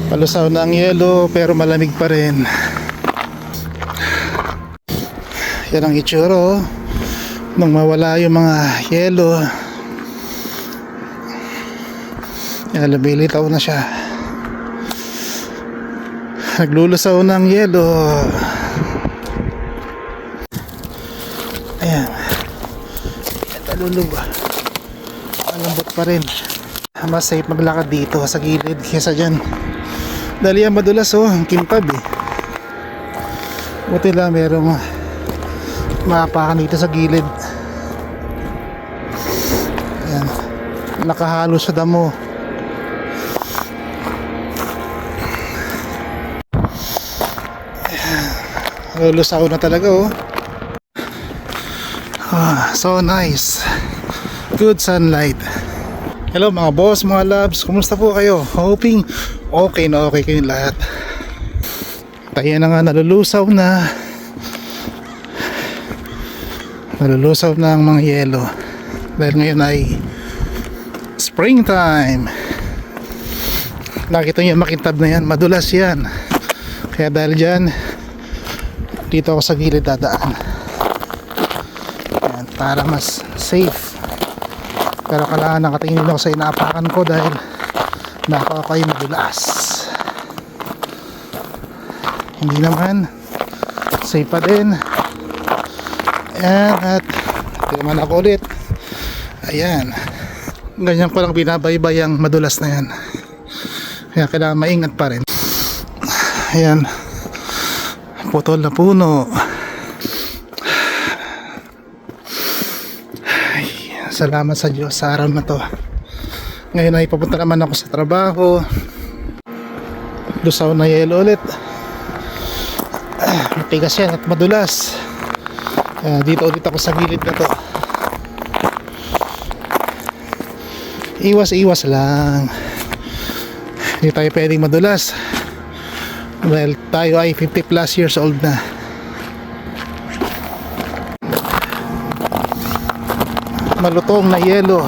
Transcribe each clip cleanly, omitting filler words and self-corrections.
Palusaw na ang yelo pero malamig pa rin. Yan ang itsura oh. Nung mawala yung mga yelo, yan, lumilitaw na siya. Naglulusaw ng yelo. Ayan. Ito luluwa. Malambot pa rin. Mas safe maglakad dito sa gilid kesa dyan. Dali yan madulas oh. Ang kintab eh. Buti lang merong maapakan dito sa gilid. Ayan. Nakahalo sa damo. Lulusaw na talaga oh. So nice. Good sunlight. Hello mga boss, mga loves. Kumusta po kayo? Hoping okay na okay kayong lahat. Tayo na nga, nalulusaw na. Nalulusaw na ang mga yelo. Dahil ngayon ay springtime. Nakita nyo yung makintab na yan. Madulas yan. Kaya dahil dyan, dito ako sa gilid dadaan. Ayan, para mas safe. Pero kailangan nakatingin ako sa inaapakan ko dahil nako ako ay madulas. Hindi naman, safe pa din. Ayan, at naman ako ulit. Ayan, ganyan ko lang binabaybay ang madulas na yan. Kaya kailangan maingat pa rin. Ayan, putol na puno. Ay, salamat sa Diyos sa araw na to. Ngayon ay papunta naman ako sa trabaho. Lusaw na yelo ulit. Matigas yan at madulas. Dito ulit ako sa gilid na to. Iwas lang. Hindi tayo pwedeng madulas dahil tayo ay 50 plus years old na. Malutong na yelo.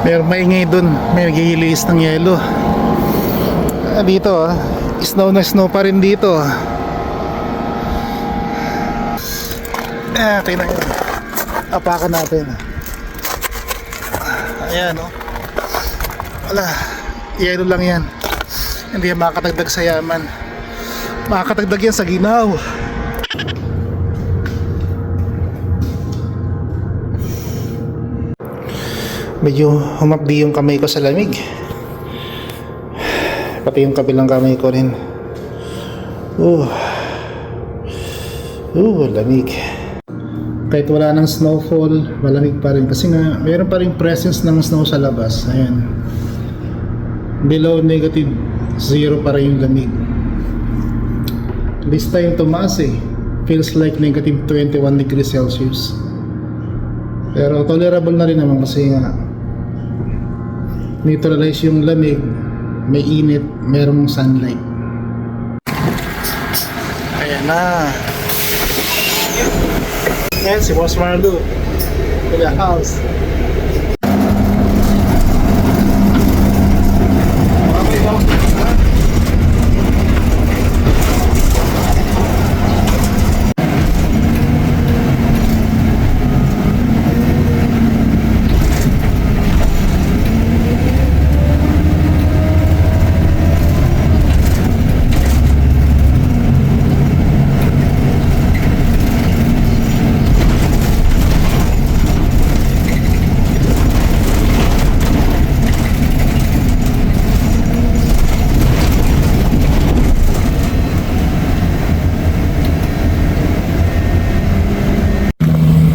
Meron maingay dun, may nagihilis ng yelo. Dito snow na snow pa rin dito. Tingnan nyo, apakan natin. Ayan oh. Wala, yelo lang yan. Hindi yan makakatagdag sa yaman. Makakatagdag yan sa ginaw. Medyo humapdi yung kamay ko sa lamig. Pati yung kabilang kamay ko rin. Lamig. Kahit wala ng snowfall, malamig pa rin. Kasi nga, mayroon pa rin presence ng snow sa labas. Ayan. Below -0 pa rin yung lamig. This time tumaas eh. Feels like -21 degrees Celsius. Pero tolerable na rin naman kasi nga neutralize yung lamig, may init, merong sunlight. Ayan na. Ayan si Boss Marlo to the house.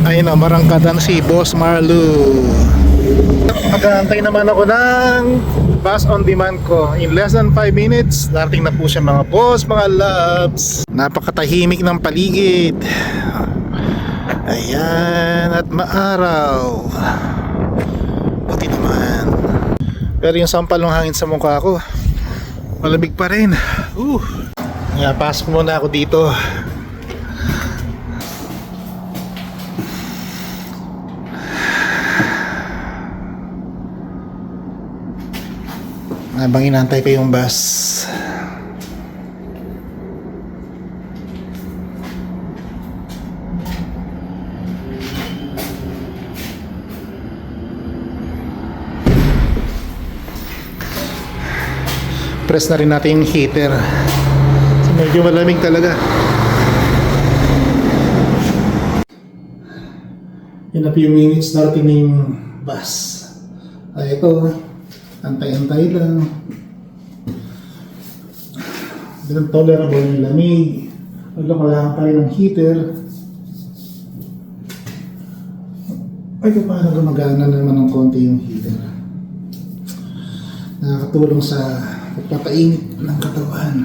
Ayun na, marangkada na si Boss Marlo. Mag-aantay naman ako ng bus on demand ko. In less than 5 minutes, darating na po siya mga boss, mga loves. Napakatahimik ng paligid. Ayan, at maaraw. Buti naman. Pero yung sampal ng hangin sa mukha ko, malamig pa rin. Kaya pasok muna ako dito. Habang inantay ko yung bus. Press na rin natin yung heater. So, medyo malamig talaga. In a few minutes darating na yung bus. Ay ito, antay-antay lang. Hindi lang tolerable yung lamig. Wala kailangan pa rin ng heater. Ay, paano gumagana naman ng konti yung heater. Nakakatulong sa pagpapainit ng katawan.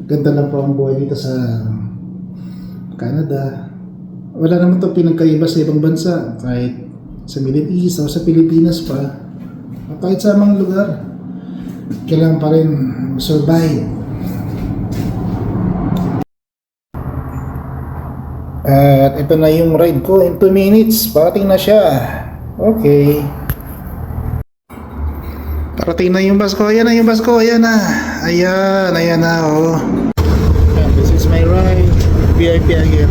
Ganda lang po ang buhay dito sa Canada. Wala naman ito pinagkaiba sa ibang bansa. Kahit sa Middle East o sa Pilipinas pa. O kahit sa mga lugar. Kailangan pa rin survive. At ito na yung ride ko. In 2 minutes, parating na siya. Okay. Parating na yung bus ko. Ayan na yung bus ko. Ayan na. Ayan na. Oh. This is my ride. VIP again.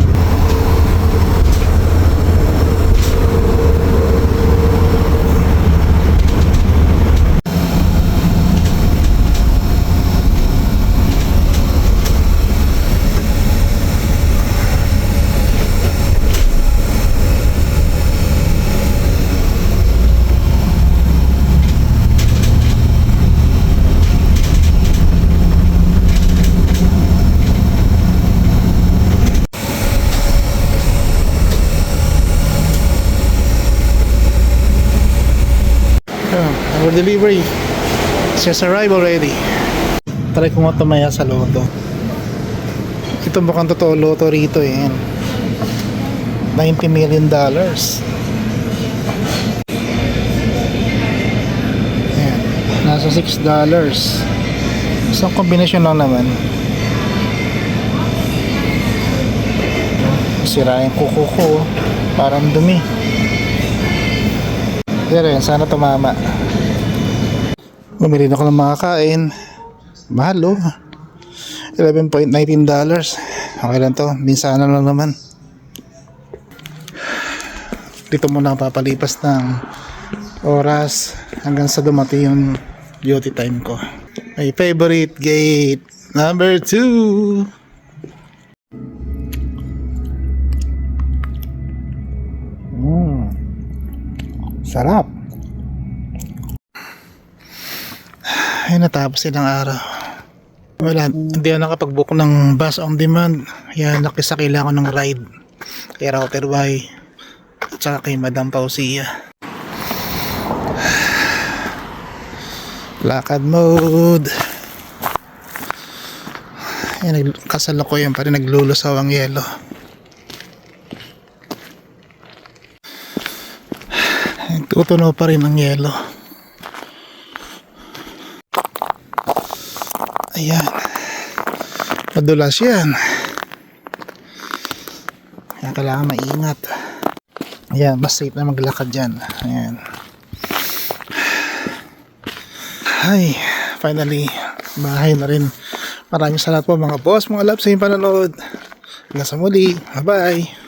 Our delivery just arrived already. Try ko nga tumaya sa loto. Ito mukhang totoo loto rito eh. $90 million. Ayan. Nasa $6. Isang kombinasyon lang naman. Sira yung kuko ko. Parang dumi. Pero yun, sana tumama. Bumili na ako ng makakain. Mahal oh. $11.19. Okay lang to. Minsan lang naman. Dito muna ako papalipas ng oras hanggang sa dumating yung duty time ko. My favorite gate number 2. Sarap. Ay, natapos silang araw. Wala, hindi ako nakapag-book ng bus on demand. Yan, nakisakila ako ng ride kay Router Y at saka kay Madam Pausia. Lakad mode. Ayan, kasalukuyan pa rin naglulusaw ang yelo. Tutunaw pa rin ang yelo. Ayan. Madulas yan. Kaya kailangan maingat. Ayan, mas safe na maglakad dyan. Ayan. Ay, finally, bahay na rin. Maraming salamat po mga boss, mga love sa inyong panonood. Hanggang sa muli. Bye-bye.